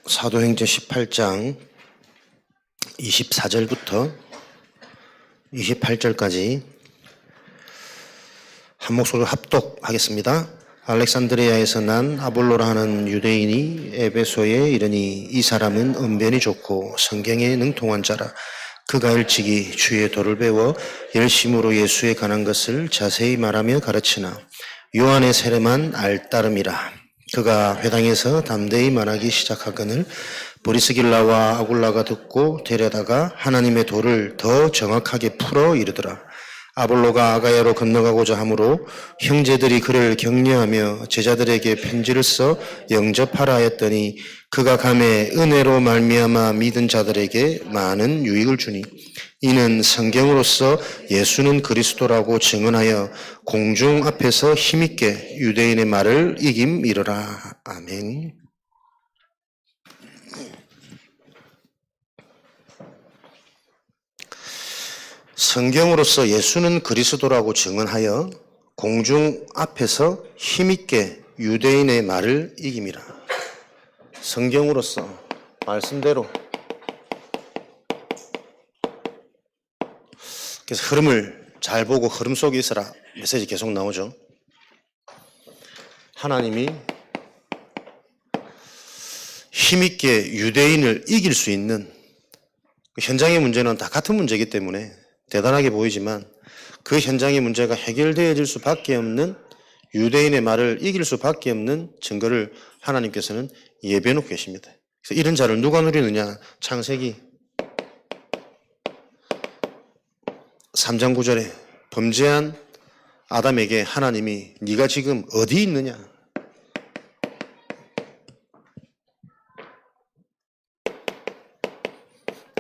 사도행전 18장 24절부터 28절까지 한 목소리로 합독하겠습니다. 알렉산드리아에서 난 아볼로라 하는 유대인이 에베소에 이르니 이 사람은 언변이 좋고 성경에 능통한 자라. 그가 일찍이 주의 도를 배워 열심으로 예수에 관한 것을 자세히 말하며 가르치나 요한의 세례만 알따름이라. 그가 회당에서 담대히 말하기 시작하거늘 브리스길라와 아굴라가 듣고 데려다가 하나님의 도를 더 정확하게 풀어 이르더라. 아볼로가 아가야로 건너가고자 하므로 형제들이 그를 격려하며 제자들에게 편지를 써 영접하라 했더니 그가 감에 은혜로 말미암아 믿은 자들에게 많은 유익을 주니 이는 성경으로서 예수는 그리스도라고 증언하여 공중 앞에서 힘있게 유대인의 말을 이김이르라. 아멘. 성경으로서 예수는 그리스도라고 증언하여 공중 앞에서 힘있게 유대인의 말을 이김이라. 성경으로서 말씀대로. 그래서 흐름을 잘 보고 흐름 속에 있어라 메시지 계속 나오죠. 하나님이 힘있게 유대인을 이길 수 있는, 현장의 문제는 다 같은 문제이기 때문에 대단하게 보이지만 그 현장의 문제가 해결되어질 수밖에 없는, 유대인의 말을 이길 수밖에 없는 증거를 하나님께서는 예배해놓고 계십니다. 그래서 이런 자를 누가 누리느냐? 창세기 3장 9절에 범죄한 아담에게 하나님이 네가 지금 어디 있느냐?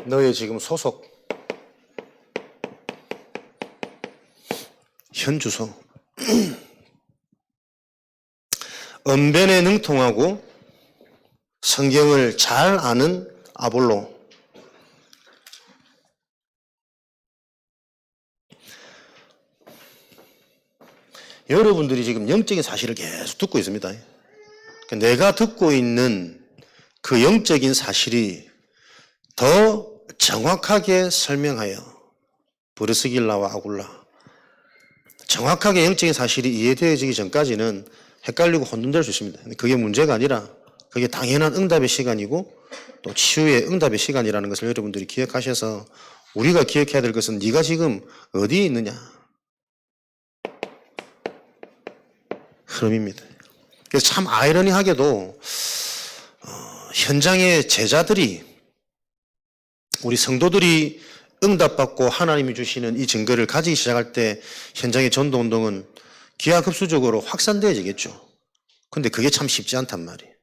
너의 지금 소속 현 주소. 언변에 능통하고 성경을 잘 아는 아볼로. 여러분들이 지금 영적인 사실을 계속 듣고 있습니다. 내가 듣고 있는 그 영적인 사실이 더 정확하게 설명하여 브리스길라와 아굴라, 정확하게 영적인 사실이 이해되어지기 전까지는 헷갈리고 혼돈될 수 있습니다. 그게 문제가 아니라 그게 당연한 응답의 시간이고 또 치유의 응답의 시간이라는 것을 여러분들이 기억하셔서, 우리가 기억해야 될 것은 네가 지금 어디에 있느냐 흐름입니다. 그래서 참 아이러니하게도 현장의 제자들이, 우리 성도들이 응답받고 하나님이 주시는 이 증거를 가지기 시작할 때 현장의 전도운동은 기하급수적으로 확산되어지겠죠. 근데 그게 참 쉽지 않단 말이에요.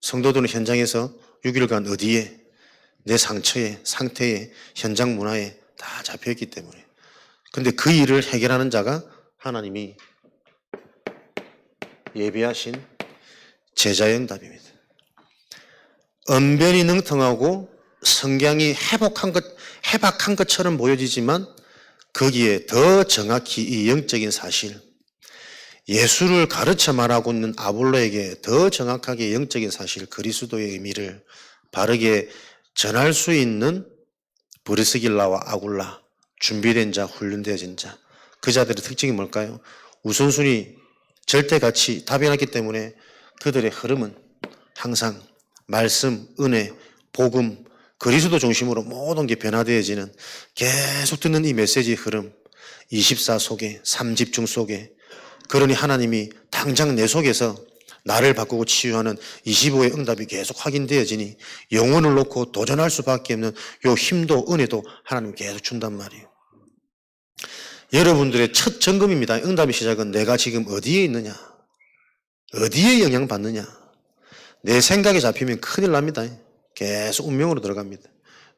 성도들은 현장에서 6일간 어디에, 내 상처에, 상태에, 현장 문화에 다 잡혀있기 때문에. 근데 그 일을 해결하는 자가 하나님이 예비하신 제자의 응답입니다. 언변이 능통하고 성경이 해박한 것처럼 보여지지만 거기에 더 정확히 이 영적인 사실, 예수를 가르쳐 말하고 있는 아볼로에게 더 정확하게 영적인 사실, 그리스도의 의미를 바르게 전할 수 있는 브리스길라와 아굴라, 준비된 자, 훈련되어진 자, 그 자들의 특징이 뭘까요? 우선순위, 절대가치, 다변하기 때문에 그들의 흐름은 항상 말씀, 은혜, 복음, 그리스도 중심으로 모든 게 변화되어지는, 계속 듣는 이 메시지의 흐름, 24 속에, 3집중 속에, 그러니 하나님이 당장 내 속에서 나를 바꾸고 치유하는 25의 응답이 계속 확인되어지니 영혼을 놓고 도전할 수밖에 없는 요 힘도 은혜도 하나님이 계속 준단 말이에요. 여러분들의 첫 점검입니다. 응답의 시작은 내가 지금 어디에 있느냐, 어디에 영향받느냐. 내 생각에 잡히면 큰일 납니다. 계속 운명으로 들어갑니다.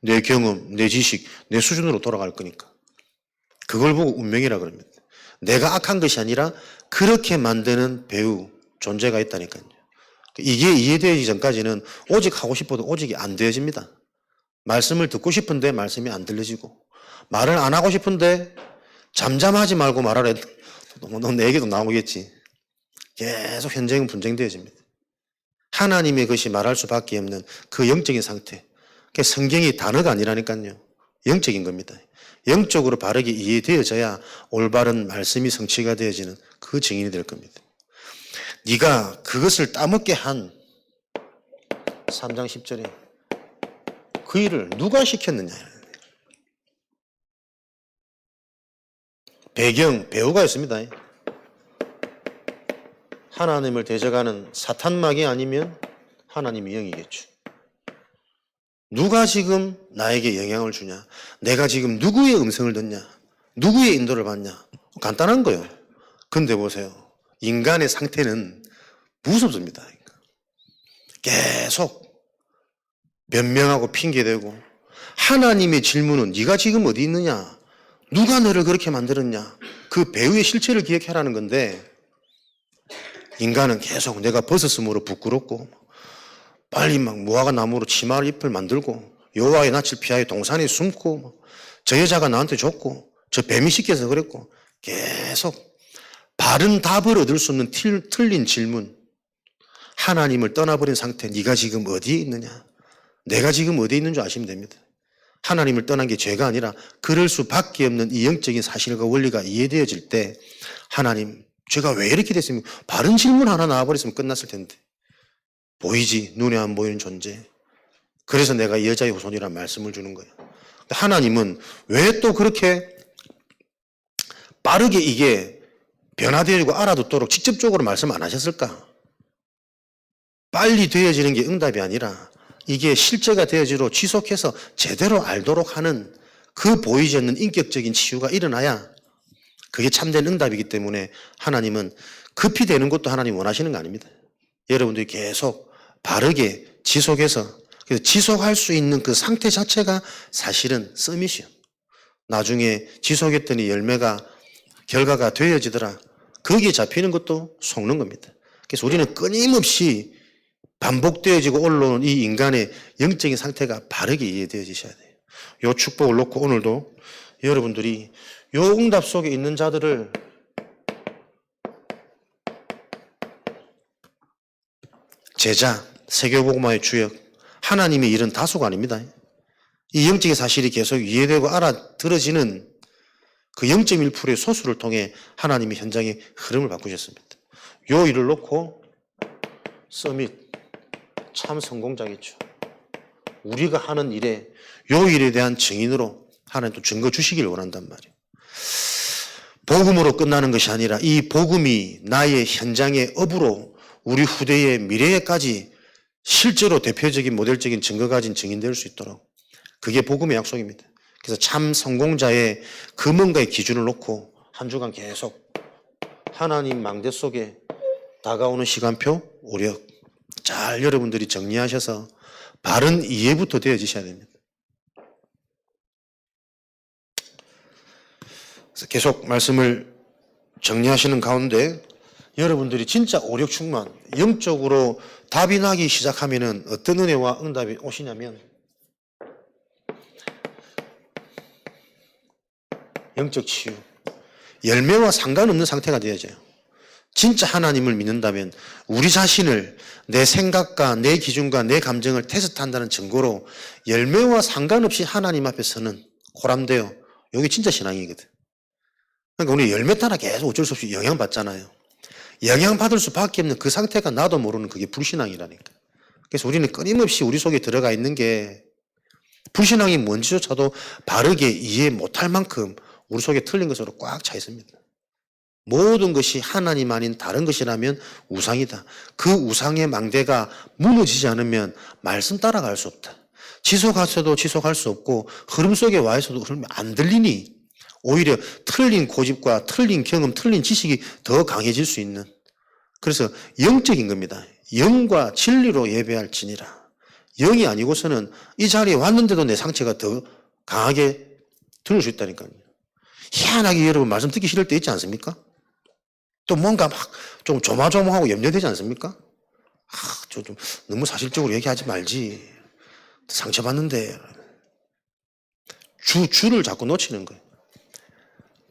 내 경험, 내 지식, 내 수준으로 돌아갈 거니까. 그걸 보고 운명이라 그럽니다. 내가 악한 것이 아니라 그렇게 만드는 배우, 존재가 있다니까요. 이게 이해되기 전까지는 오직 하고 싶어도 오직이 안 되어집니다. 말씀을 듣고 싶은데 말씀이 안 들려지고, 말을 안 하고 싶은데 잠잠하지 말고 말하래. 너 내 얘기도 나오겠지. 계속 현장은 분쟁되어집니다. 하나님의 것이 말할 수밖에 없는 그 영적인 상태. 그러니까 성경이 단어가 아니라니까요. 영적인 겁니다. 영적으로 바르게 이해되어져야 올바른 말씀이 성취가 되어지는 그 증인이 될 겁니다. 네가 그것을 따먹게 한 3장 10절에 그 일을 누가 시켰느냐. 배우가 있습니다. 하나님을 대적하는 사탄막이 아니면 하나님의 영이겠죠. 누가 지금 나에게 영향을 주냐? 내가 지금 누구의 음성을 듣냐? 누구의 인도를 받냐? 간단한 거예요. 근데 보세요. 인간의 상태는 무섭습니다. 계속 변명하고 핑계대고 하나님의 질문은 네가 지금 어디 있느냐? 누가 너를 그렇게 만들었냐? 그 배우의 실체를 기억하라는 건데 인간은 계속 내가 벗었으므로 부끄럽고 빨리 막 무화과 나무로 치마를 잎을 만들고 여호와의 낯을 피하여 동산에 숨고 저 여자가 나한테 줬고 저 뱀이 시켜서 그랬고 계속 바른 답을 얻을 수 없는 틀린 질문. 하나님을 떠나버린 상태. 네가 지금 어디에 있느냐? 내가 지금 어디에 있는 줄 아시면 됩니다. 하나님을 떠난 게 죄가 아니라 그럴 수밖에 없는 이 영적인 사실과 원리가 이해되어질 때 하나님 제가 왜 이렇게 됐습니까? 바른 질문 하나 나와버렸으면 끝났을 텐데. 보이지? 눈에 안 보이는 존재. 그래서 내가 이 여자의 후손이라는 말씀을 주는 거예요. 하나님은 왜 또 그렇게 빠르게 이게 변화되어지고 알아듣도록 직접적으로 말씀 안 하셨을까? 빨리 되어지는 게 응답이 아니라 이게 실제가 되어지도록 지속해서 제대로 알도록 하는 그 보이지 않는 인격적인 치유가 일어나야 그게 참된 응답이기 때문에 하나님은 급히 되는 것도 하나님 원하시는 거 아닙니다. 여러분들이 계속 바르게 지속해서 그래서 지속할 수 있는 그 상태 자체가 사실은 서밋이요. 나중에 지속했더니 열매가 결과가 되어지더라. 거기에 잡히는 것도 속는 겁니다. 그래서 우리는 끊임없이 반복되어지고 올라오는 이 인간의 영적인 상태가 바르게 이해되어지셔야 돼요. 이 축복을 놓고 오늘도 여러분들이 이 응답 속에 있는 자들을 제자, 세계복음화의 주역, 하나님의 일은 다수가 아닙니다. 이 영적인 사실이 계속 이해되고 알아들어지는 그 0.1%의 소수를 통해 하나님이 현장의 흐름을 바꾸셨습니다. 요 일을 놓고 서밋 참 성공자겠죠. 우리가 하는 일에 요 일에 대한 증인으로 하나님 또 증거 주시기를 원한단 말이에요. 복음으로 끝나는 것이 아니라 이 복음이 나의 현장의 업으로 우리 후대의 미래에까지 실제로 대표적인 모델적인 증거 가진 증인될 수 있도록 그게 복음의 약속입니다. 그래서 참 성공자의 그 뭔가의 기준을 놓고 한 주간 계속 하나님 망대 속에 다가오는 시간표, 오력 잘 여러분들이 정리하셔서 바른 이해부터 되어지셔야 됩니다. 그래서 계속 말씀을 정리하시는 가운데 여러분들이 진짜 오력 충만, 영적으로 답이 나기 시작하면은 어떤 은혜와 응답이 오시냐면 영적 치유, 열매와 상관없는 상태가 되어져요. 진짜 하나님을 믿는다면 우리 자신을 내 생각과 내 기준과 내 감정을 테스트한다는 증거로 열매와 상관없이 하나님 앞에서는 고람돼요. 여기 진짜 신앙이거든. 그러니까 우리 열매 따라 계속 어쩔 수 없이 영향받잖아요. 영향받을 수밖에 없는 그 상태가 나도 모르는 그게 불신앙이라니까. 그래서 우리는 끊임없이 우리 속에 들어가 있는 게 불신앙이 뭔지조차도 바르게 이해 못할 만큼 우리 속에 틀린 것으로 꽉 차 있습니다. 모든 것이 하나님 아닌 다른 것이라면 우상이다. 그 우상의 망대가 무너지지 않으면 말씀 따라갈 수 없다. 지속하셔도 지속할 수 없고 흐름 속에 와 있어도 흐름이 안 들리니 오히려 틀린 고집과 틀린 경험, 틀린 지식이 더 강해질 수 있는 그래서 영적인 겁니다. 영과 진리로 예배할지니라. 영이 아니고서는 이 자리에 왔는데도 내 상처가 더 강하게 들을 수 있다니까요. 희한하게 여러분 말씀 듣기 싫을 때 있지 않습니까? 또 뭔가 막 좀 조마조마하고 염려되지 않습니까? 좀 너무 사실적으로 얘기하지 말지. 상처받는데. 줄을 자꾸 놓치는 거예요.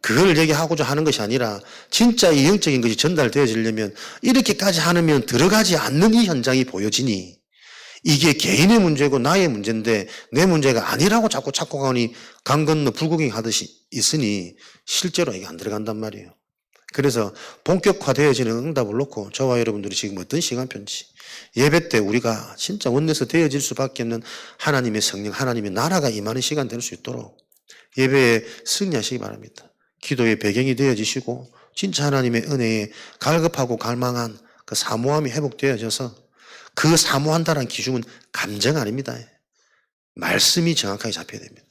그걸 얘기하고자 하는 것이 아니라 진짜 이 영적인 것이 전달되어지려면 이렇게까지 하면 들어가지 않는 이 현장이 보여지니 이게 개인의 문제고 나의 문제인데 내 문제가 아니라고 자꾸 착각하니 강 건너 불구경 하듯이 있으니 실제로 이게 안 들어간단 말이에요. 그래서 본격화되어지는 응답을 놓고 저와 여러분들이 지금 어떤 시간표인지 예배 때 우리가 진짜 원내에서 되어질 수밖에 없는 하나님의 성령, 하나님의 나라가 임하는 시간 될 수 있도록 예배에 승리하시기 바랍니다. 기도의 배경이 되어지시고 진짜 하나님의 은혜에 갈급하고 갈망한 그 사모함이 회복되어져서 그 사모한다는 기준은 감정 아닙니다. 말씀이 정확하게 잡혀야 됩니다.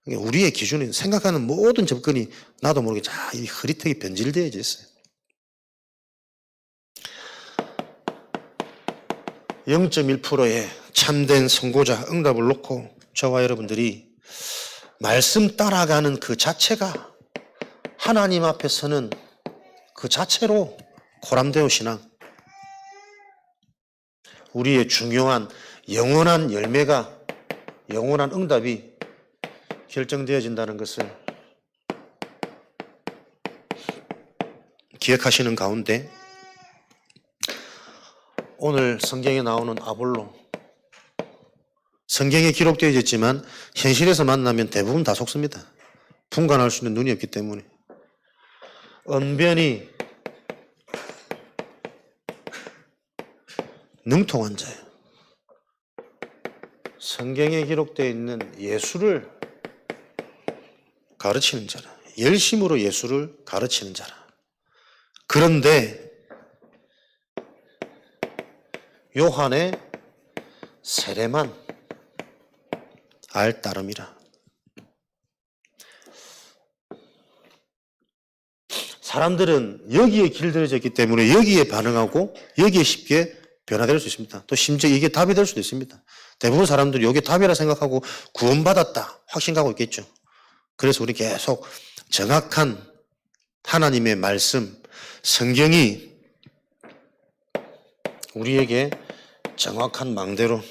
우리의 기준은 생각하는 모든 접근이 나도 모르게 이 흐릿하게 변질되어져 있어요. 0.1%의 참된 선고자 응답을 놓고 저와 여러분들이 말씀 따라가는 그 자체가 하나님 앞에 서는 그 자체로 코람데오 신앙, 우리의 중요한 영원한 열매가, 영원한 응답이 결정되어진다는 것을 기억하시는 가운데 오늘 성경에 나오는 아볼로, 성경에 기록되어 있지만 현실에서 만나면 대부분 다 속습니다. 분간할 수 있는 눈이 없기 때문에. 언변이 능통한 자예요. 성경에 기록되어 있는 예수를 가르치는 자라. 열심으로 예수를 가르치는 자라. 그런데 요한의 세례만 알 따름이라. 사람들은 여기에 길들여져 있기 때문에 여기에 반응하고 여기에 쉽게 변화될 수 있습니다. 또 심지어 이게 답이 될 수도 있습니다. 대부분 사람들이 이게 답이라 생각하고 구원받았다 확신 갖고 있겠죠. 그래서 우리 계속 정확한 하나님의 말씀, 성경이 우리에게 정확한 망대로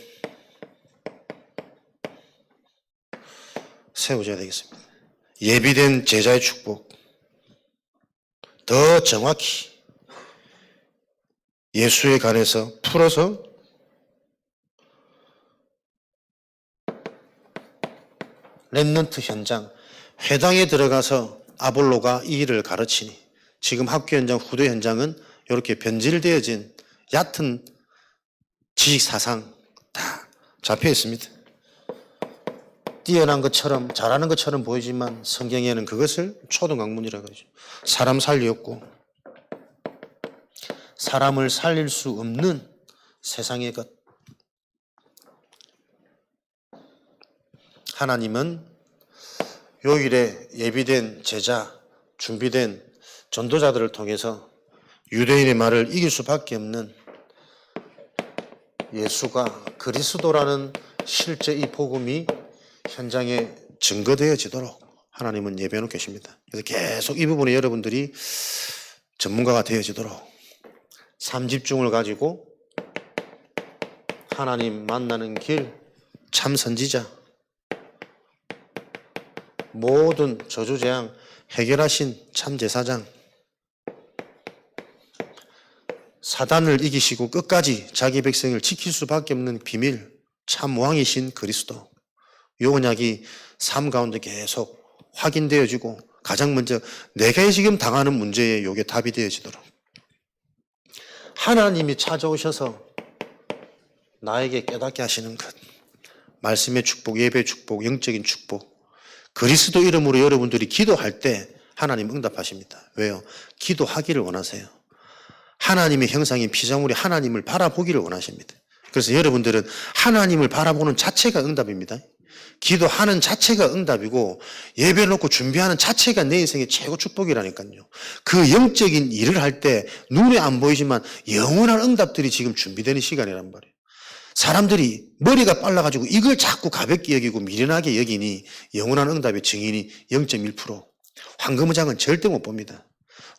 세워져야 되겠습니다. 예비된 제자의 축복, 더 정확히 예수에 관해서 풀어서 렘넌트 현장, 회당에 들어가서 아볼로가 이 일을 가르치니 지금 학교 현장, 후대 현장은 이렇게 변질되어진 얕은 지식 사상 다 잡혀 있습니다. 뛰어난 것처럼 잘하는 것처럼 보이지만 성경에는 그것을 초등학문이라고 하죠. 사람 살리었고 사람을 살릴 수 없는 세상의 것. 하나님은 요일에 예비된 제자, 준비된 전도자들을 통해서 유대인의 말을 이길 수밖에 없는 예수가 그리스도라는 실제 이 복음이 현장에 증거되어지도록 하나님은 예배해 놓고 계십니다. 그래서 계속 이 부분에 여러분들이 전문가가 되어지도록 삼집중을 가지고 하나님 만나는 길, 참 선지자, 모든 저주재앙 해결하신 참 제사장, 사단을 이기시고 끝까지 자기 백성을 지킬 수밖에 없는 비밀, 참 왕이신 그리스도. 요 언약이 삶 가운데 계속 확인되어지고 가장 먼저 내가 지금 당하는 문제에 요게 답이 되어지도록 하나님이 찾아오셔서 나에게 깨닫게 하시는 것, 말씀의 축복, 예배의 축복, 영적인 축복, 그리스도 이름으로 여러분들이 기도할 때 하나님 응답하십니다. 왜요? 기도하기를 원하세요. 하나님의 형상인 피조물이 하나님을 바라보기를 원하십니다. 그래서 여러분들은 하나님을 바라보는 자체가 응답입니다. 기도하는 자체가 응답이고 예배 놓고 준비하는 자체가 내 인생의 최고 축복이라니까요. 그 영적인 일을 할 때 눈에 안 보이지만 영원한 응답들이 지금 준비되는 시간이란 말이에요. 사람들이 머리가 빨라가지고 이걸 자꾸 가볍게 여기고 미련하게 여기니 영원한 응답의 증인이 0.1%. 황금어장은 절대 못 봅니다.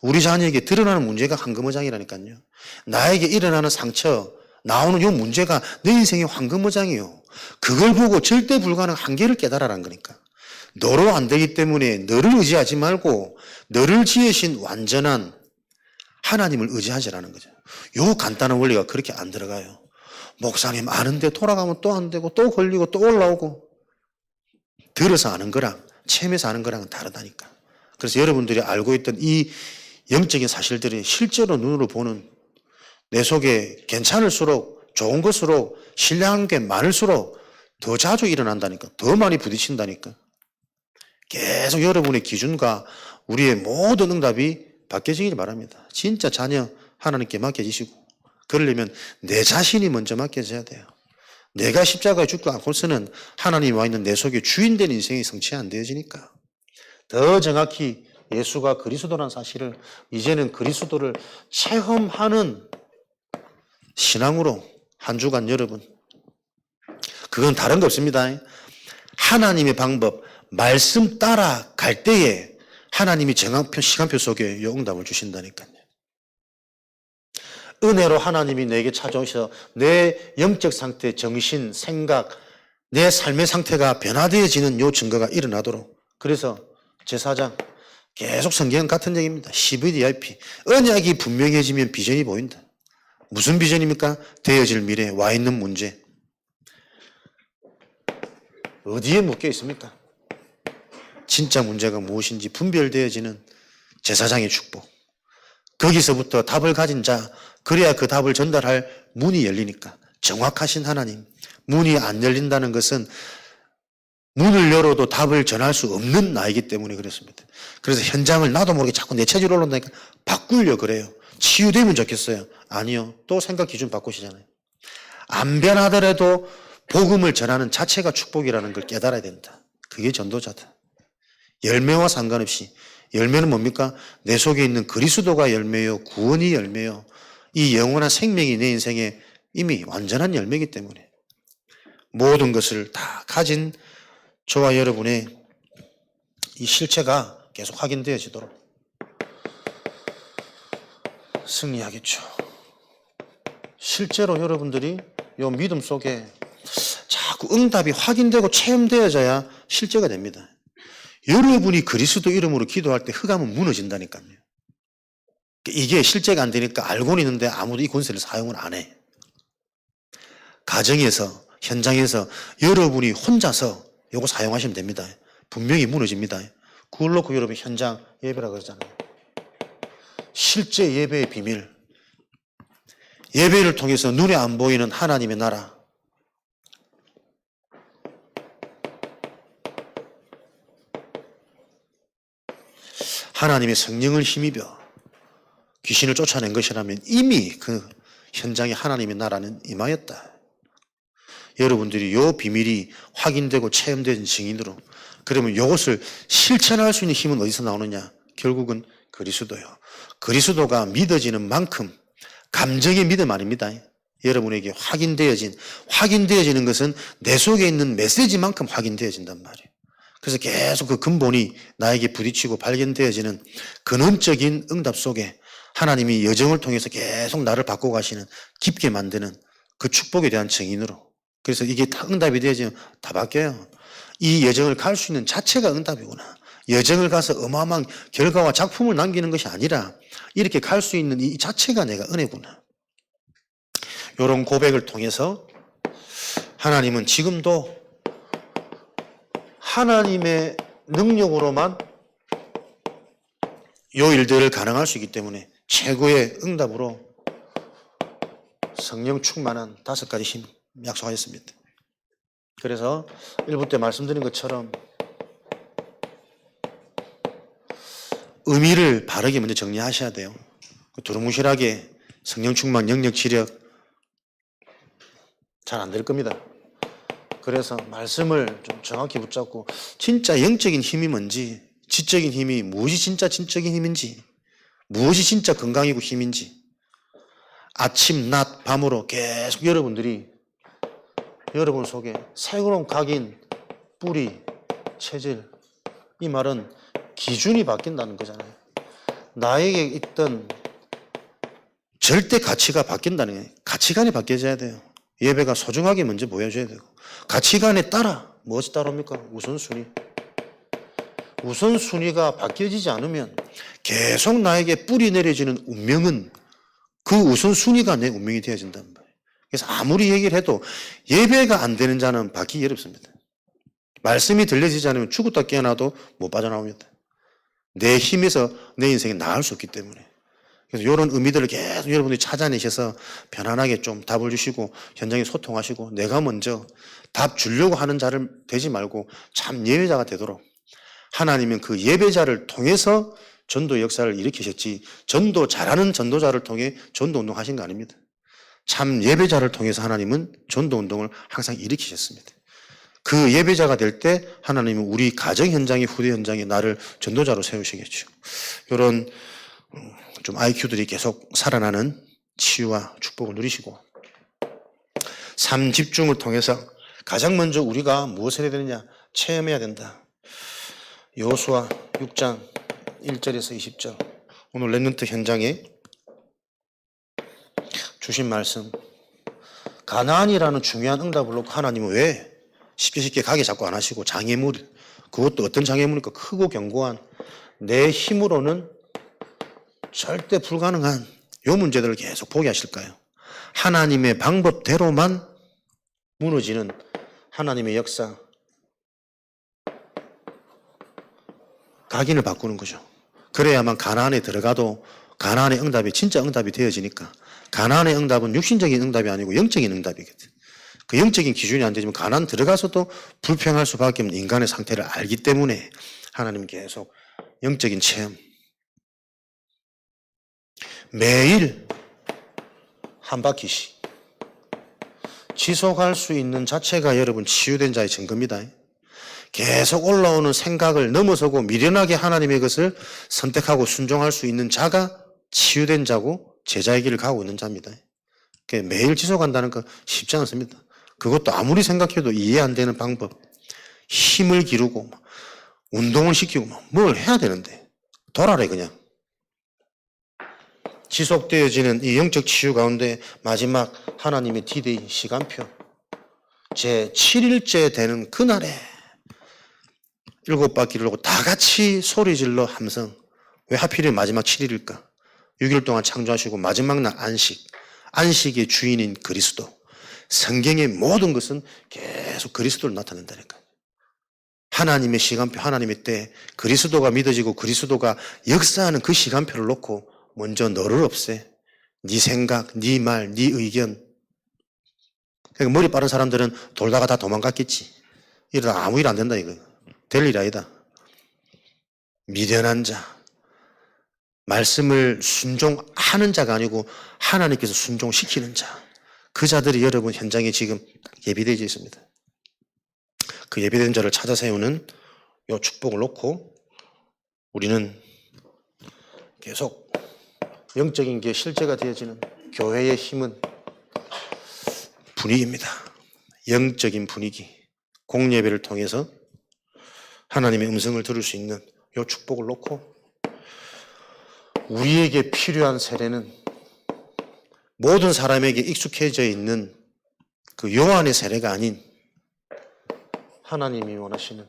우리 자녀에게 드러나는 문제가 황금어장이라니까요. 나에게 일어나는 상처, 나오는 이 문제가 내 인생의 황금어장이에요. 그걸 보고 절대 불가능한 한계를 깨달아라는 거니까. 너로 안 되기 때문에 너를 의지하지 말고 너를 지으신 완전한 하나님을 의지하지라는 거죠. 요 간단한 원리가 그렇게 안 들어가요. 목사님 아는데 돌아가면 또 안 되고 또 걸리고 또 올라오고. 들어서 아는 거랑 체험해서 아는 거랑은 다르다니까. 그래서 여러분들이 알고 있던 이 영적인 사실들이 실제로 눈으로 보는 내 속에 괜찮을수록 좋은 것으로 신뢰하는 게 많을수록 더 자주 일어난다니까. 더 많이 부딪힌다니까. 계속 여러분의 기준과 우리의 모든 응답이 바뀌어지길 바랍니다. 진짜 자녀 하나님께 맡겨지시고 그러려면 내 자신이 먼저 맡겨져야 돼요. 내가 십자가에 죽고 않고서는 하나님이 와 있는 내 속에 주인된 인생이 성취 안 되어지니까. 더 정확히 예수가 그리스도라는 사실을 이제는 그리스도를 체험하는 신앙으로 한 주간 여러분, 그건 다른 거 없습니다. 하나님의 방법, 말씀 따라 갈 때에 하나님이 정한 시간표 속에 이 응답을 주신다니까요. 은혜로 하나님이 내게 찾아오셔서 내 영적 상태, 정신, 생각, 내 삶의 상태가 변화되어지는 요 증거가 일어나도록. 그래서 제사장 계속 성경은 같은 얘기입니다. CVDIP. 언약이 분명해지면 비전이 보인다. 무슨 비전입니까? 되어질 미래, 와 있는 문제. 어디에 묶여 있습니까? 진짜 문제가 무엇인지 분별되어지는 제사장의 축복. 거기서부터 답을 가진 자, 그래야 그 답을 전달할 문이 열리니까. 정확하신 하나님. 문이 안 열린다는 것은 문을 열어도 답을 전할 수 없는 나이기 때문에 그렇습니다. 그래서 현장을 나도 모르게 자꾸 내 체질로 올라온다니까 바꾸려 그래요. 치유되면 좋겠어요. 아니요. 또 생각 기준 바꾸시잖아요. 안 변하더라도 복음을 전하는 자체가 축복이라는 걸 깨달아야 된다. 그게 전도자다. 열매와 상관없이. 열매는 뭡니까? 내 속에 있는 그리스도가 열매요. 구원이 열매요. 이 영원한 생명이 내 인생에 이미 완전한 열매이기 때문에 모든 것을 다 가진 저와 여러분의 이 실체가 계속 확인되어지도록 승리하겠죠. 실제로 여러분들이 이 믿음 속에 자꾸 응답이 확인되고 체험되어져야 실제가 됩니다. 여러분이 그리스도 이름으로 기도할 때 흑암은 무너진다니까요. 이게 실제가 안 되니까 알고는 있는데 아무도 이 권세를 사용을 안 해. 가정에서, 현장에서 여러분이 혼자서 이거 사용하시면 됩니다. 분명히 무너집니다. 그걸 놓고 여러분 현장 예배라 그러잖아요. 실제 예배의 비밀. 예배를 통해서 눈에 안 보이는 하나님의 나라. 하나님의 성령을 힘입어 귀신을 쫓아낸 것이라면 이미 그 현장에 하나님의 나라는 임하였다. 여러분들이 이 비밀이 확인되고 체험된 증인으로 그러면 이것을 실천할 수 있는 힘은 어디서 나오느냐? 결국은 그리스도요. 그리스도가 믿어지는 만큼 감정의 믿음 아닙니다. 여러분에게 확인되어지는 것은 내 속에 있는 메시지만큼 확인되어진단 말이에요. 그래서 계속 그 근본이 나에게 부딪히고 발견되어지는 근원적인 응답 속에 하나님이 여정을 통해서 계속 나를 바꾸고 가시는 깊게 만드는 그 축복에 대한 증인으로. 그래서 이게 다 응답이 되어지면 다 바뀌어요. 이 여정을 갈 수 있는 자체가 응답이구나. 여정을 가서 어마어마한 결과와 작품을 남기는 것이 아니라 이렇게 갈 수 있는 이 자체가 내가 은혜구나. 이런 고백을 통해서 하나님은 지금도 하나님의 능력으로만 이 일들을 가능할 수 있기 때문에 최고의 응답으로 성령 충만한 5가지 힘 약속하셨습니다. 그래서 1부 때 말씀드린 것처럼 의미를 바르게 먼저 정리하셔야 돼요. 두루뭉실하게 성령 충만, 영역, 지력 잘 안 될 겁니다. 그래서 말씀을 좀 정확히 붙잡고 진짜 영적인 힘이 뭔지, 지적인 힘이 무엇이 진짜 진적인 힘인지, 무엇이 진짜 건강이고 힘인지 아침, 낮, 밤으로 계속 여러분들이 여러분 속에 새로운 각인, 뿌리, 체질, 이 말은 기준이 바뀐다는 거잖아요. 나에게 있던 절대 가치가 바뀐다는 거예요. 가치관이 바뀌어져야 돼요. 예배가 소중하게 먼저 보여줘야 되고 가치관에 따라 무엇이 따라옵니까? 우선순위. 우선순위가 바뀌어지지 않으면 계속 나에게 뿌리 내려지는 운명은 그 우선순위가 내 운명이 되어진단 말이에요. 그래서 아무리 얘기를 해도 예배가 안 되는 자는 바뀌기 어렵습니다. 말씀이 들려지지 않으면 죽었다 깨어나도 못 빠져나옵니다. 내 힘에서 내 인생이 나을 수 없기 때문에. 그래서 이런 의미들을 계속 여러분들이 찾아내셔서 편안하게 좀 답을 주시고 현장에 소통하시고 내가 먼저 답 주려고 하는 자를 되지 말고 참 예배자가 되도록 하나님은 그 예배자를 통해서 전도 역사를 일으키셨지 전도 잘하는 전도자를 통해 전도 운동 하신 거 아닙니다. 참 예배자를 통해서 하나님은 전도 운동을 항상 일으키셨습니다. 그 예배자가 될 때 하나님은 우리 가정 현장에 후대 현장에 나를 전도자로 세우시겠죠. 이런 좀 IQ들이 계속 살아나는 치유와 축복을 누리시고 삶 집중을 통해서 가장 먼저 우리가 무엇을 해야 되느냐 체험해야 된다. 여호수아 6장 1절에서 20절 오늘 렘넌트 현장에 주신 말씀 가나안이라는 중요한 응답을 놓고 하나님은 왜 쉽게 가게 자꾸 안 하시고 장애물 그것도 어떤 장애물입니까? 크고 견고한 내 힘으로는 절대 불가능한 이 문제들을 계속 보게 하실까요? 하나님의 방법대로만 무너지는 하나님의 역사 각인을 바꾸는 거죠. 그래야만 가나안에 들어가도 가나안의 응답이 진짜 응답이 되어지니까 가나안의 응답은 육신적인 응답이 아니고 영적인 응답이거든. 그 영적인 기준이 안 되지만 가나안 들어가서도 불평할 수밖에 없는 인간의 상태를 알기 때문에 하나님 계속 영적인 체험 매일 한 바퀴씩 지속할 수 있는 자체가 여러분 치유된 자의 증거입니다. 계속 올라오는 생각을 넘어서고 미련하게 하나님의 것을 선택하고 순종할 수 있는 자가 치유된 자고 제자의 길을 가고 있는 자입니다. 매일 지속한다는 건 쉽지 않습니다. 그것도 아무리 생각해도 이해 안 되는 방법, 힘을 기르고 운동을 시키고 뭘 해야 되는데 돌아래 그냥. 지속되어지는 이 영적 치유 가운데 마지막 하나님의 D-Day 시간표 제 7일째 되는 그날에 7바퀴를 돌고 다 같이 소리질러 함성. 왜 하필이면 마지막 7일일까? 6일 동안 창조하시고 마지막 날 안식. 안식의 주인인 그리스도. 성경의 모든 것은 계속 그리스도를 나타낸다니까요. 하나님의 시간표, 하나님의 때 그리스도가 믿어지고 그리스도가 역사하는 그 시간표를 놓고 먼저 너를 없애. 네 생각, 네 말, 네 의견. 그러니까 머리 빠른 사람들은 돌다가 다 도망갔겠지. 이러다 아무 일 안 된다 이거. 될 일 아니다. 미련한 자. 말씀을 순종하는 자가 아니고 하나님께서 순종시키는 자. 그 자들이 여러분 현장에 지금 예비되어 있습니다. 그 예비된 자를 찾아 세우는 이 축복을 놓고 우리는 계속 영적인 게 실제가 되어지는 교회의 힘은 분위기입니다. 영적인 분위기. 공예배를 통해서 하나님의 음성을 들을 수 있는 이 축복을 놓고 우리에게 필요한 세례는 모든 사람에게 익숙해져 있는 그 요한의 세례가 아닌 하나님이 원하시는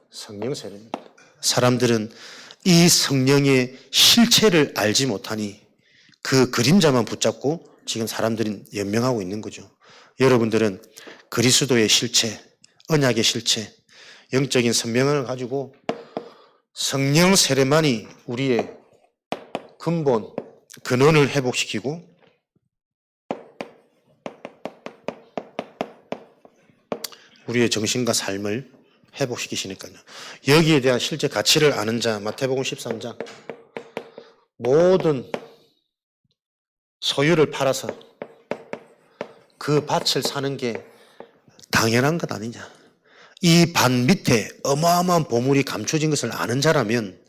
성령 세례입니다. 사람들은 이 성령의 실체를 알지 못하니 그 그림자만 붙잡고 지금 사람들은 연명하고 있는 거죠. 여러분들은 그리스도의 실체, 언약의 실체, 영적인 선명을 가지고 성령 세례만이 우리의 근본, 근원을 회복시키고 우리의 정신과 삶을 회복시키시니까요. 여기에 대한 실제 가치를 아는 자, 마태복음 13장 모든 소유를 팔아서 그 밭을 사는 게 당연한 것 아니냐. 이 밭 밑에 어마어마한 보물이 감춰진 것을 아는 자라면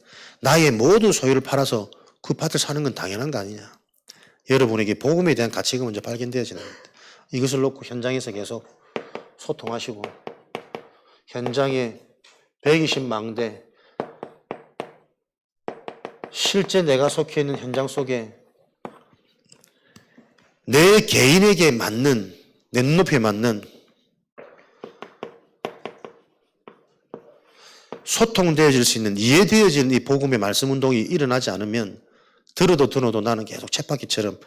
나의 모든 소유를 팔아서 그 밭을 사는 건 당연한 거 아니냐. 여러분에게 복음에 대한 가치가 먼저 발견되어지는 겁니다. 이것을 놓고 현장에서 계속 소통하시고 현장에 120망대 실제 내가 속해 있는 현장 속에 내 개인에게 맞는 내 눈높이에 맞는 소통되어질 수 있는 이해되어지는 이 복음의 말씀 운동이 일어나지 않으면 들어도 나는 계속 쳇바퀴처럼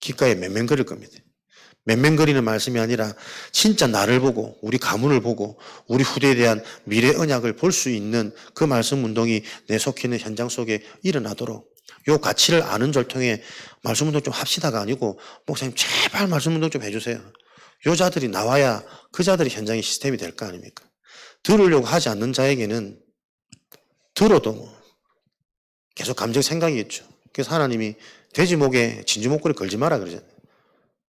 귓가에 맹맹거릴 겁니다. 맹맹거리는 말씀이 아니라 진짜 나를 보고 우리 가문을 보고 우리 후대에 대한 미래 언약을 볼 수 있는 그 말씀 운동이 내 속해 있는 현장 속에 일어나도록 요 가치를 아는 절통에 말씀 운동 좀 합시다가 아니고 목사님 제발 말씀 운동 좀 해주세요. 요 자들이 나와야 그 자들이 현장의 시스템이 될 거 아닙니까? 들으려고 하지 않는 자에게는 들어도 계속 감정 생각이겠죠. 그래서 하나님이 돼지 목에 진주 목걸이 걸지 마라 그러잖아요.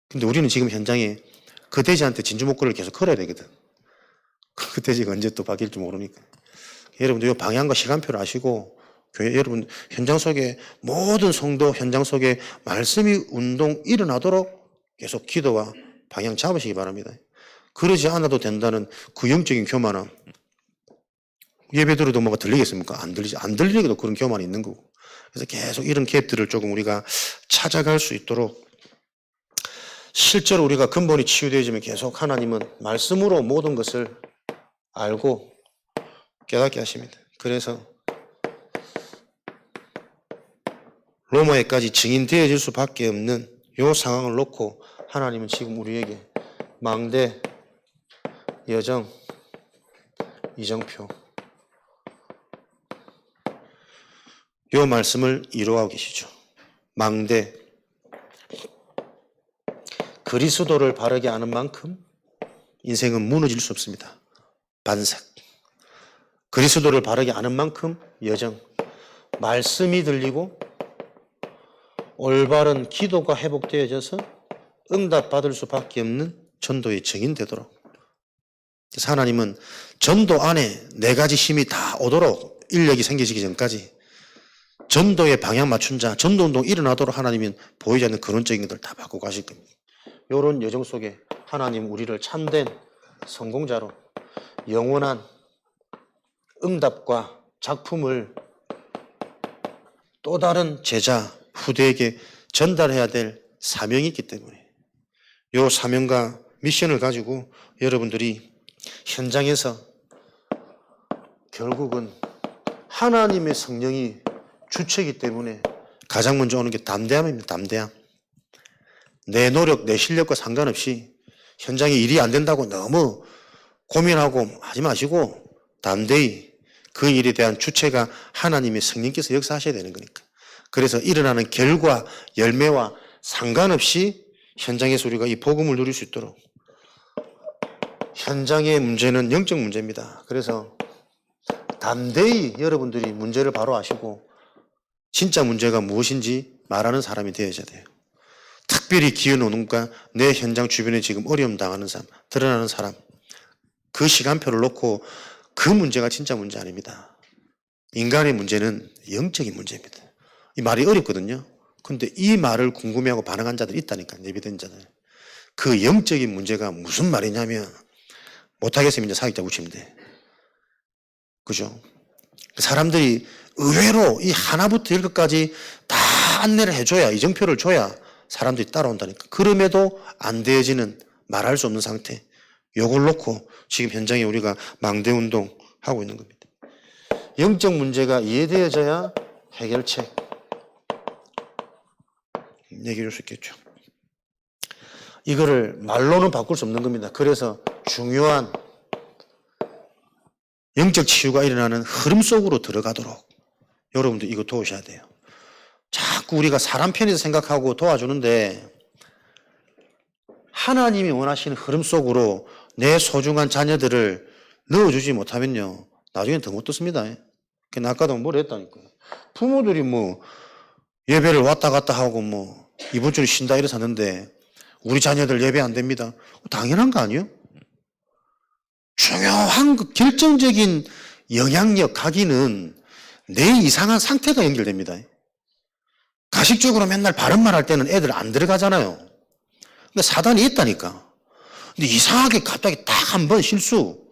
근데 우리는 지금 현장에 그 돼지한테 진주 목걸이를 계속 걸어야 되거든. 그 돼지가 언제 또 바뀔지 모르니까. 여러분들 이 방향과 시간표를 아시고 교회 여러분 현장 속에 모든 성도 현장 속에 말씀이 운동 일어나도록 계속 기도와 방향 잡으시기 바랍니다. 그러지 않아도 된다는 그 영적인 교만함. 예배 들어도 뭐가 들리겠습니까? 안 들리지. 안 들리게도 그런 교만이 있는 거고. 그래서 계속 이런 갭들을 조금 우리가 찾아갈 수 있도록 실제로 우리가 근본이 치유되어지면 계속 하나님은 말씀으로 모든 것을 알고 깨닫게 하십니다. 그래서 로마에까지 증인되어질 수밖에 없는 이 상황을 놓고 하나님은 지금 우리에게 망대, 여정, 이정표 이 말씀을 이루어가고 계시죠. 망대, 그리스도를 바르게 아는 만큼 인생은 무너질 수 없습니다. 반석, 그리스도를 바르게 아는 만큼 여정, 말씀이 들리고 올바른 기도가 회복되어져서 응답받을 수밖에 없는 전도의 증인되도록. 그래서 하나님은 전도 안에 네 가지 힘이 다 오도록 인력이 생기시기 전까지 전도의 방향 맞춘 자, 전도운동 일어나도록 하나님은 보이지 않는 근원적인 것들 다 바꾸고 가실 겁니다. 이런 여정 속에 하나님 우리를 참된 성공자로 영원한 응답과 작품을 또 다른 제자, 후대에게 전달해야 될 사명이 있기 때문에 이 사명과 미션을 가지고 여러분들이 현장에서 결국은 하나님의 성령이 주체이기 때문에 가장 먼저 오는 게 담대함입니다. 담대함. 내 노력, 내 실력과 상관없이 현장에 일이 안 된다고 너무 고민하고 하지 마시고 담대히 그 일에 대한 주체가 하나님의 성령께서 역사하셔야 되는 거니까. 그래서 일어나는 결과, 열매와 상관없이 현장에서 우리가 이 복음을 누릴 수 있도록. 현장의 문제는 영적 문제입니다. 그래서 담대히 여러분들이 문제를 바로 아시고 진짜 문제가 무엇인지 말하는 사람이 되어야 돼요. 특별히 기어노는가 내 현장 주변에 지금 어려움 당하는 사람, 드러나는 사람, 그 시간표를 놓고 그 문제가 진짜 문제 아닙니다. 인간의 문제는 영적인 문제입니다. 이 말이 어렵거든요. 근데 이 말을 궁금해하고 반응한 자들이 있다니까, 예비된 자들. 그 영적인 문제가 무슨 말이냐면, 못하겠으면 이제 사역자 붙이면 돼. 그죠? 사람들이 의외로 이 하나부터 10까지 다 안내를 해줘야, 이정표를 줘야 사람들이 따라온다니까. 그럼에도 안 되어지는 말할 수 없는 상태. 요걸 놓고 지금 현장에 우리가 망대운동 하고 있는 겁니다. 영적 문제가 이해되어져야 해결책 얘기할 수 있겠죠. 이거를 말로는 바꿀 수 없는 겁니다. 그래서 중요한 영적 치유가 일어나는 흐름 속으로 들어가도록 여러분들 이거 도우셔야 돼요. 자꾸 우리가 사람 편에서 생각하고 도와주는데 하나님이 원하시는 흐름 속으로 내 소중한 자녀들을 넣어주지 못하면요, 나중엔 더 못 듣습니다. 아까도 뭐라 했다니까요. 부모들이 뭐 예배를 왔다 갔다 하고 뭐 이번 주에 쉰다 이래서 하는데 우리 자녀들 예배 안 됩니다. 당연한 거 아니에요? 중요한 그 결정적인 영향력, 각인은 내 이상한 상태가 연결됩니다. 가식적으로 맨날 바른 말 할 때는 애들 안 들어가잖아요. 그러니까 사단이 있다니까. 근데 이상하게 갑자기 딱 한 번 실수,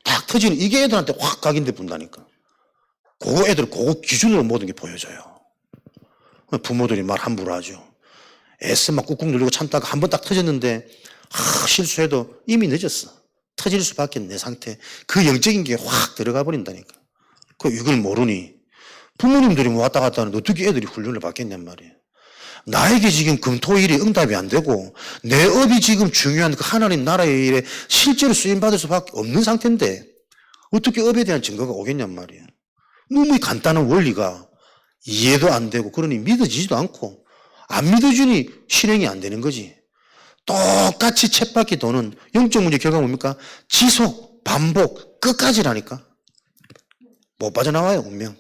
딱 터지는 이게 애들한테 확 각인돼 본다니까. 그거 애들 그거 기준으로 모든 게 보여져요. 부모들이 말 함부로 하죠. 애써 막 꾹꾹 누르고 참다가 한 번 딱 터졌는데 실수해도 이미 늦었어. 터질 수밖에 없는 내 상태. 그 영적인 게 확 들어가 버린다니까. 이걸 모르니 부모님들이 왔다 갔다 하는데 어떻게 애들이 훈련을 받겠냔 말이에요. 나에게 지금 금토일이 응답이 안 되고 내 업이 지금 중요한 그 하나님 나라의 일에 실제로 쓰임받을 수밖에 없는 상태인데 어떻게 업에 대한 증거가 오겠냔 말이에요. 너무 간단한 원리가 이해도 안 되고 그러니 믿어지지도 않고 안 믿어주니 실행이 안 되는 거지. 똑같이 쳇바퀴 도는 영적 문제 결과가 뭡니까? 지속, 반복, 끝까지라니까. 못 빠져나와요, 운명.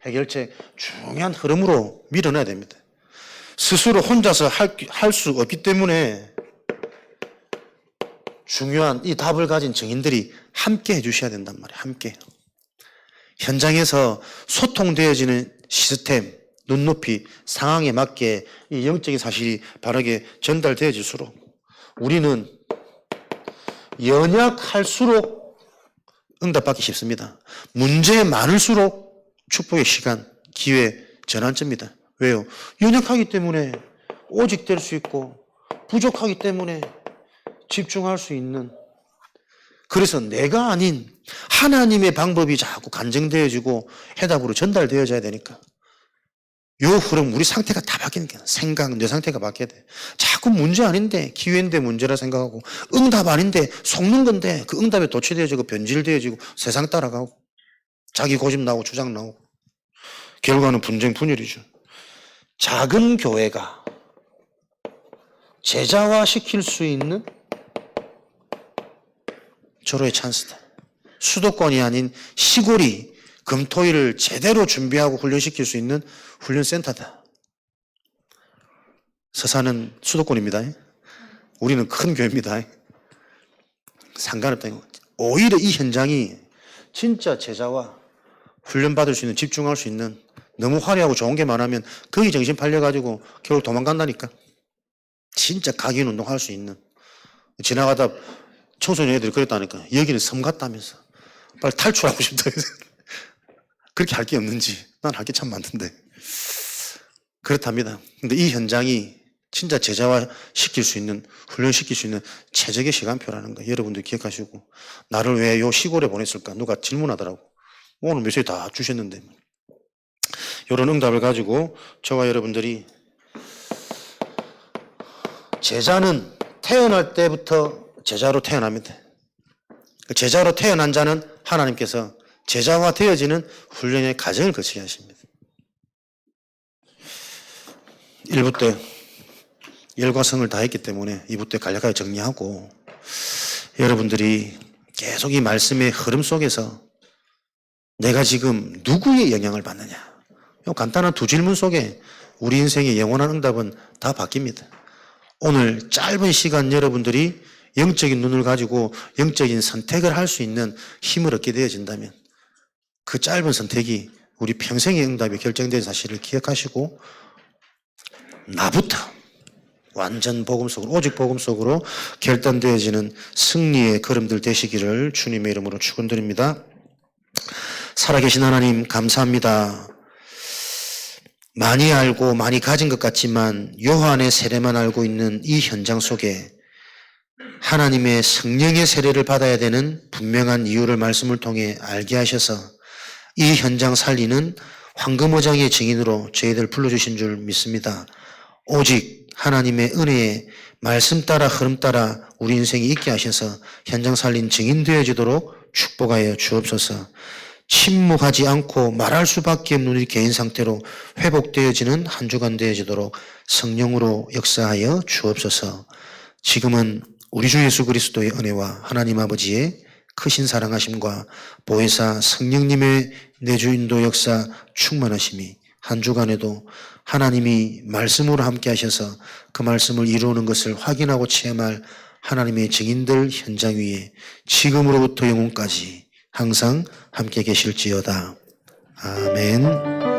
해결책 중요한 흐름으로 밀어내야 됩니다. 스스로 혼자서 할 수 없기 때문에 중요한 이 답을 가진 증인들이 함께 해주셔야 된단 말이에요. 함께. 현장에서 소통되어지는 시스템, 눈높이, 상황에 맞게 이 영적인 사실이 바르게 전달되어질수록 우리는 연약할수록 응답받기 쉽습니다. 문제 많을수록 축복의 시간, 기회, 전환점입니다. 왜요? 연약하기 때문에 오직 될 수 있고 부족하기 때문에 집중할 수 있는, 그래서 내가 아닌 하나님의 방법이 자꾸 간증되어지고 해답으로 전달되어져야 되니까 요 흐름 우리 상태가 다 바뀌는 거야. 생각, 내 상태가 바뀌어야 돼. 자꾸 문제 아닌데 기회인데 문제라 생각하고 응답 아닌데 속는 건데 그 응답에 도취되어지고 변질되어지고 세상 따라가고 자기 고집 나오고 주장 나오고 결과는 분쟁 분열이죠. 작은 교회가 제자화시킬 수 있는 절호의 찬스다. 수도권이 아닌 시골이 금토일을 제대로 준비하고 훈련시킬 수 있는 훈련센터다. 서산은 수도권입니다. 우리는 큰 교회입니다. 상관없다. 오히려 이 현장이 진짜 제자와 훈련받을 수 있는, 집중할 수 있는, 너무 화려하고 좋은 게 많으면 거기 정신 팔려가지고 결국 도망간다니까. 진짜 각인 운동할 수 있는. 지나가다 청소년 애들이 그랬다니까. 여기는 섬 같다면서. 빨리 탈출하고 싶다. 그렇게 할 게 없는지. 난 할 게 참 많던데. 그렇답니다. 근데 이 현장이 진짜 제자화 시킬 수 있는, 훈련시킬 수 있는 최적의 시간표라는 거 여러분들 기억하시고, 나를 왜 요 시골에 보냈을까? 누가 질문하더라고. 오늘 메시지 다 주셨는데. 이런 응답을 가지고 저와 여러분들이, 제자는 태어날 때부터 제자로 태어납니다. 제자로 태어난 자는 하나님께서 제자화 되어지는 훈련의 과정을 거치게 하십니다. 1부 때 열과 성을 다했기 때문에 2부 때 간략하게 정리하고, 여러분들이 계속 이 말씀의 흐름 속에서 내가 지금 누구의 영향을 받느냐, 이 간단한 두 질문 속에 우리 인생의 영원한 응답은 다 바뀝니다. 오늘 짧은 시간 여러분들이 영적인 눈을 가지고 영적인 선택을 할 수 있는 힘을 얻게 되어진다면 그 짧은 선택이 우리 평생의 응답이 결정된 사실을 기억하시고, 나부터 완전 복음 속으로, 오직 복음 속으로 결단되어지는 승리의 걸음들 되시기를 주님의 이름으로 축원드립니다. 살아계신 하나님 감사합니다. 많이 알고 많이 가진 것 같지만 요한의 세례만 알고 있는 이 현장 속에 하나님의 성령의 세례를 받아야 되는 분명한 이유를 말씀을 통해 알게 하셔서 이 현장 살리는 황금어장의 증인으로 저희들 불러주신 줄 믿습니다. 오직 하나님의 은혜에 말씀 따라 흐름 따라 우리 인생이 있게 하셔서 현장 살린 증인 되어지도록 축복하여 주옵소서. 침묵하지 않고 말할 수밖에 없는 우리 개인 상태로 회복되어지는 한 주간 되어지도록 성령으로 역사하여 주옵소서. 지금은 우리 주 예수 그리스도의 은혜와 하나님 아버지의 크신 사랑하심과 보혜사 성령님의 내주 인도 역사 충만하심이 한 주간에도 하나님이 말씀으로 함께 하셔서 그 말씀을 이루는 것을 확인하고 체험할 하나님의 증인들 현장 위에 지금으로부터 영원까지 항상 함께 계실지어다. 아멘.